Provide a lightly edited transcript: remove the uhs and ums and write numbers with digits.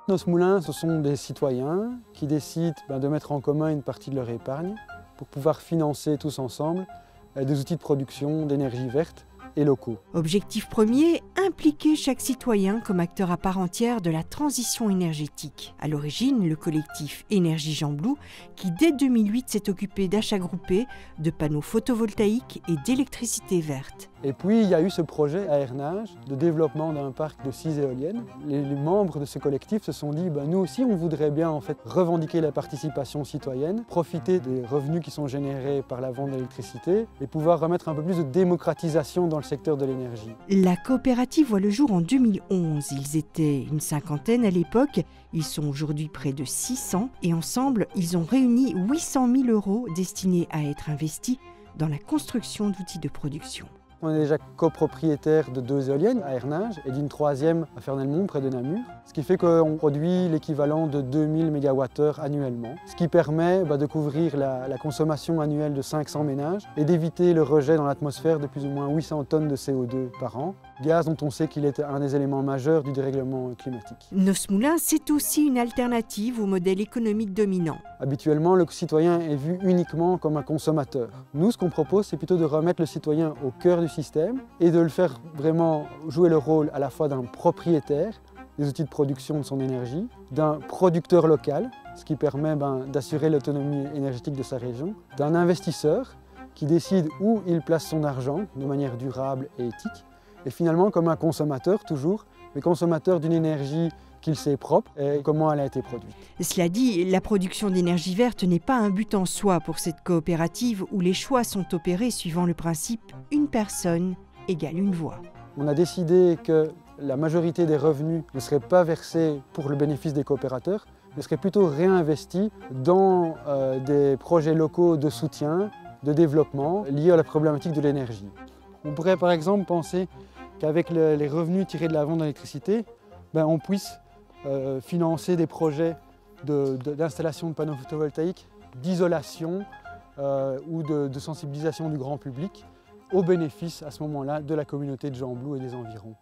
Nos Moulins, ce sont des citoyens qui décident de mettre en commun une partie de leur épargne pour pouvoir financer tous ensemble des outils de production d'énergie verte et locaux. Objectif premier, impliquer chaque citoyen comme acteur à part entière de la transition énergétique. À l'origine, le collectif Énergie Gembloux, qui dès 2008 s'est occupé d'achats groupés, de panneaux photovoltaïques et d'électricité verte. Et puis il y a eu ce projet à Hernage de développement d'un parc de 6 éoliennes. Les membres de ce collectif se sont dit nous aussi on voudrait bien revendiquer la participation citoyenne, profiter des revenus qui sont générés par la vente d'électricité et pouvoir remettre un peu plus de démocratisation dans le secteur de l'énergie. La coopérative voit le jour en 2011. Ils étaient une cinquantaine à l'époque. Ils sont aujourd'hui près de 600 et ensemble, ils ont réuni 800 000 € destinés à être investis dans la construction d'outils de production. On est déjà copropriétaire de 2 éoliennes à Hernage et d'une 3e à Fernelmont près de Namur. Ce qui fait qu'on produit l'équivalent de 2000 MWh annuellement. Ce qui permet de couvrir la consommation annuelle de 500 ménages et d'éviter le rejet dans l'atmosphère de plus ou moins 800 tonnes de CO2 par an. Gaz dont on sait qu'il est un des éléments majeurs du dérèglement climatique. Nos Moulins, c'est aussi une alternative au modèle économique dominant. Habituellement, le citoyen est vu uniquement comme un consommateur. Nous, ce qu'on propose, c'est plutôt de remettre le citoyen au cœur du système et de le faire vraiment jouer le rôle à la fois d'un propriétaire des outils de production de son énergie, d'un producteur local, ce qui permet d'assurer l'autonomie énergétique de sa région, d'un investisseur qui décide où il place son argent de manière durable et éthique, et finalement comme un consommateur toujours, mais consommateur d'une énergie qu'il sait propre et comment elle a été produite. Cela dit, la production d'énergie verte n'est pas un but en soi pour cette coopérative où les choix sont opérés suivant le principe « une personne égale une voix ». On a décidé que la majorité des revenus ne seraient pas versés pour le bénéfice des coopérateurs, mais seraient plutôt réinvestis dans des projets locaux de soutien, de développement liés à la problématique de l'énergie. On pourrait par exemple penser qu'avec les revenus tirés de la vente d'électricité, on puisse financer des projets d'installation de panneaux photovoltaïques, d'isolation ou de sensibilisation du grand public au bénéfice à ce moment-là de la communauté de Gembloux et des environs.